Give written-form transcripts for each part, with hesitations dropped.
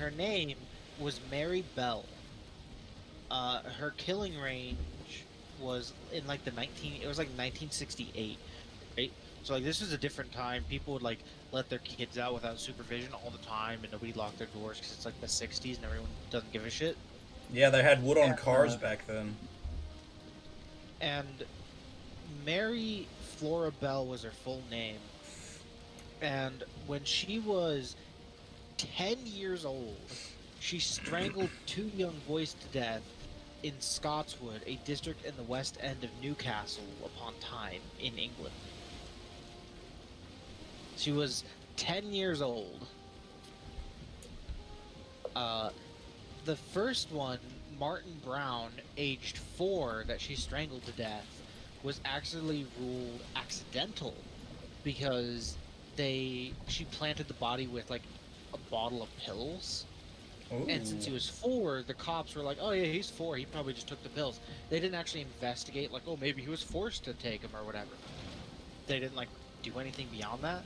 her name was Mary Bell. Her killing range was in like it was like 1968, right? So like this was a different time. People would like let their kids out without supervision all the time, and nobody locked their doors because it's like the 60s and everyone doesn't give a shit. Yeah, they had wood on And, cars back then. and Mary Flora Bell was her full name. And when she was 10 years old, she strangled two young boys to death in Scotswood, a district in the west end of Newcastle upon Tyne in England. She was 10 years old. The first one, Martin Brown, aged 4, that she strangled to death, was actually ruled accidental because she planted the body with like a bottle of pills. Ooh. And since he was 4, the cops were like, oh yeah, he's 4, he probably just took the pills. They didn't actually investigate, like, oh, maybe he was forced to take them or whatever. They didn't, like, do anything beyond that.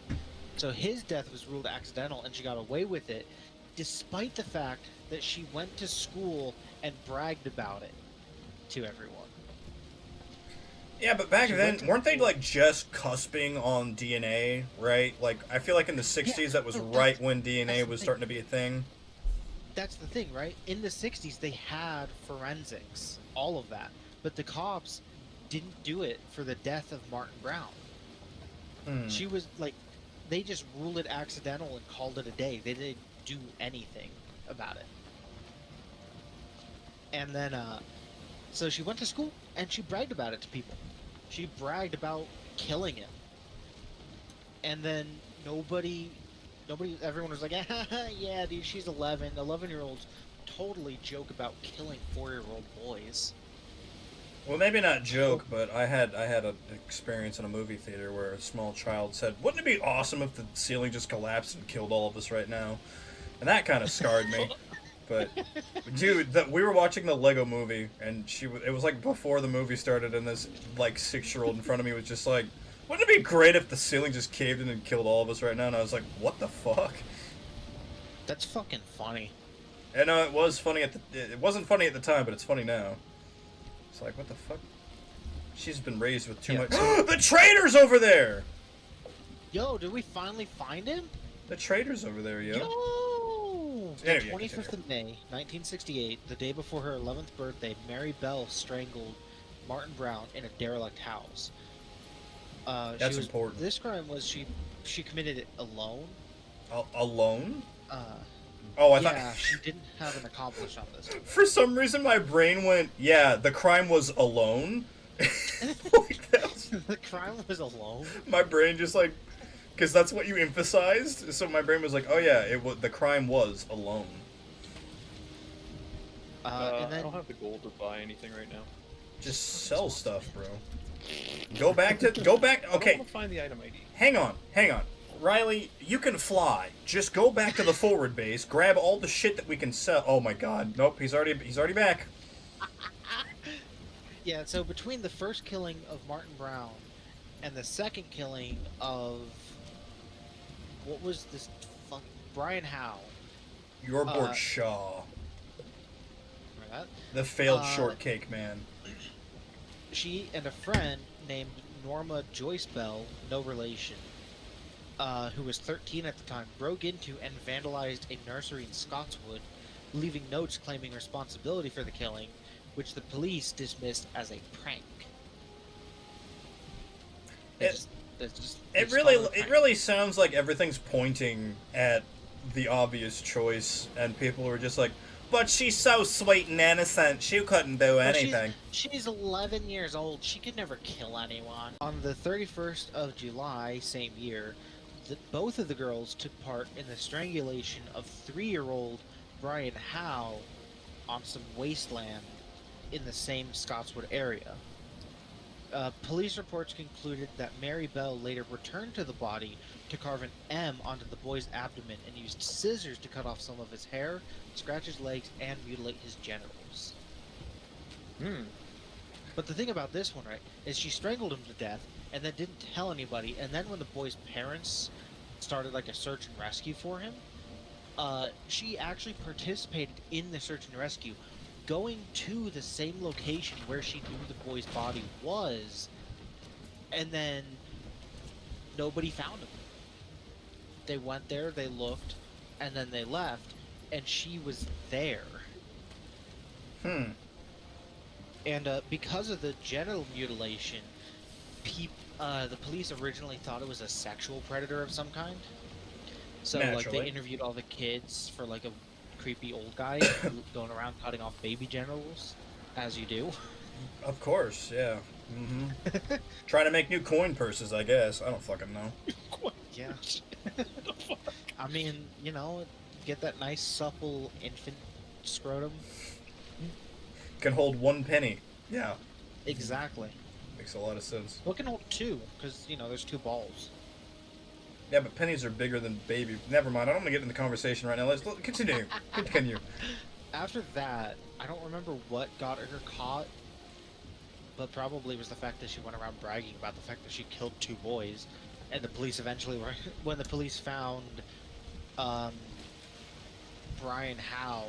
So his death was ruled accidental, and she got away with it, despite the fact that she went to school and bragged about it to everyone. Yeah, but back She then, went to weren't they school. like just cusping on DNA, right? Like, I feel like in the Yeah, 60s, that was no, right when that's DNA the was thing. starting to be a thing. That's the thing, right? In the 60s, they had forensics, all of that. But the cops didn't do it for the death of Martin Brown. Hmm. She was like, they just ruled it accidental and called it a day. They didn't do anything about it. And then, so she went to school and she bragged about it to people. She bragged about killing him. And then everyone was like, yeah, dude, she's 11. 11-year-olds totally joke about killing 4-year-old boys. Well, maybe not joke, but I had an experience in a movie theater where a small child said, "Wouldn't it be awesome if the ceiling just collapsed and killed all of us right now?" And that kind of scarred me. But dude, we were watching the Lego Movie, and it was like before the movie started, and this like 6-year-old in front of me was just like, "Wouldn't it be great if the ceiling just caved in and killed all of us right now?" And I was like, "What the fuck?" That's fucking funny. And it was funny it wasn't funny at the time, but it's funny now. It's like, what the fuck? She's been raised with too Yeah. much. The traitor's over there. Yo, did we finally find him? The traitor's over there, yo. Yo! The Anyway, yeah, 25th continue. of May, 1968, the day before her 11th birthday, Mary Bell strangled Martin Brown in a derelict house. That's important. This crime was she committed it alone. Alone? Uh, Oh, I thought. yeah, she didn't have an accomplice on this For some reason, my brain went, yeah, the crime was alone. Like, one. The crime was alone. my brain just like, because that's what you emphasized. So my brain was like, oh yeah, the crime was alone. And I then don't have the gold to buy anything right now. Just sell stuff, bro. Go back. Okay, I don't want to find the item ID. hang on. Riley, you can fly. Just go back to the forward base, grab all the shit that we can sell. Oh my god. Nope, he's already back. yeah, so between the first killing of Martin Brown and the second killing of what was this fuck Brian Howe? Your board Uh, Shaw. remember that? The failed Uh, shortcake man. She and a friend named Norma Joyce Bell, no relation, who was 13 at the time, broke into and vandalized a nursery in Scotswood, leaving notes claiming responsibility for the killing, which the police dismissed as a prank. They It, just, they just, they it just called really it a it prank. really sounds like everything's pointing at the obvious choice, and people are just like, but she's so sweet and innocent, she couldn't do But anything. she's 11 years old. She could never kill anyone. On the 31st of July, same year, both of the girls took part in the strangulation of 3-year-old Brian Howe on some wasteland in the same Scotswood area. Police reports concluded that Mary Bell later returned to the body to carve an M onto the boy's abdomen and used scissors to cut off some of his hair, scratch his legs, and mutilate his genitals. But the thing about this one, right, is she strangled him to death and then didn't tell anybody. And then when the boy's parents started like a search and rescue for him, She actually participated in the search and rescue, going to the same location where she knew the boy's body was, and then nobody found him. They went there, they looked, and then they left, and she was there. Hmm. And because of the genital mutilation, the police originally thought it was a sexual predator of some kind. So, like, Naturally. they interviewed all the kids for, like, a creepy old guy going around cutting off baby genitals, as you do. Of course, yeah. Mm-hmm. Trying to make new coin purses, I guess. I don't fucking know. Yeah. I mean, you know, get that nice, supple infant scrotum. Can hold 1 penny. Yeah, Exactly. makes a lot of sense. Well, it can hold two, because, you know, there's two balls. Yeah, but pennies are bigger than baby. Never mind. I don't want to get into the conversation right now. Let's continue. Continue. After that, I don't remember what got her caught, but probably was the fact that she went around bragging about the fact that she killed 2 boys, and the police eventually were when the police found Brian Howe,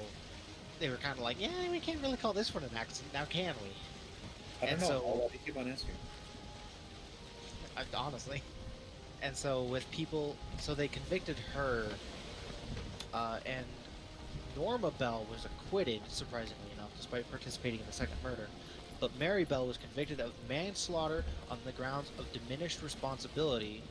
they were kind of like, yeah, we can't really call this one an accident, now can we? I don't And know. so- I'll let you keep on asking. Honestly. And so with people, so they convicted her, and Norma Bell was acquitted, surprisingly enough, despite participating in the second murder. But Mary Bell was convicted of manslaughter on the grounds of diminished responsibility,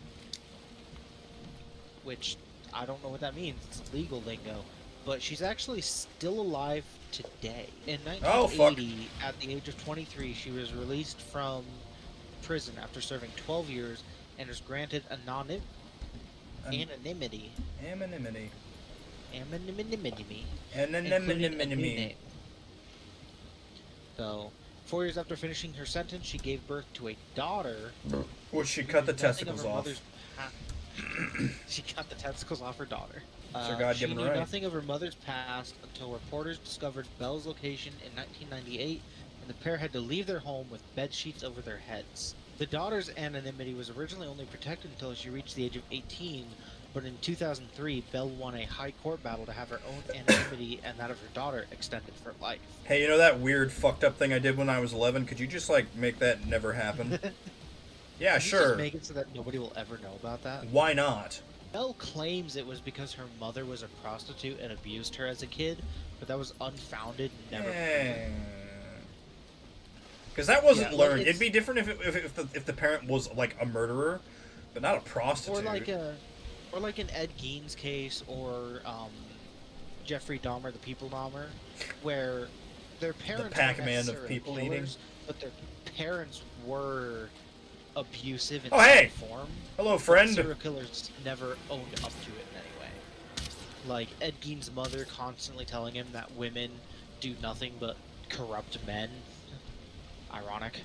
which I don't know what that means. It's legal lingo. But she's actually still alive today. In Oh, fuck. 1980, at the age of 23, she was released from prison after serving 12 years and was granted anonymity. Anonymity. Anonymity. Including a new Anonymity. name. So, 4 years after finishing her sentence, she gave birth to a daughter. Would she cut the Nothing of testicles her off? mother's She cut the testicles off her daughter. It's her She God-given knew right. nothing of her mother's past until reporters discovered Belle's location in 1998, and the pair had to leave their home with bed sheets over their heads. The daughter's anonymity was originally only protected until she reached the age of 18, but in 2003, Belle won a high court battle to have her own anonymity and that of her daughter extended for life. Hey, you know that weird fucked up thing I did when I was 11? Could you just, like, make that never happen? Yeah, Can you sure. just make it so that nobody will ever know about that? Why not? Belle claims it was because her mother was a prostitute and abused her as a kid, but that was unfounded and never proven. Because that wasn't Yeah, like, learned. it's- It'd be different if the parent was, like, a murderer, but not a prostitute. Or like an Ed Gein's case, or Jeffrey Dahmer, the People Dahmer, where their parents weren't Pac-Man of necessarily people killers, but their parents were abusive in Oh, hey! some form. Hello, But friend. serial killers never owned up to it in any way. Like Ed Gein's mother constantly telling him that women do nothing but corrupt men. Ironic.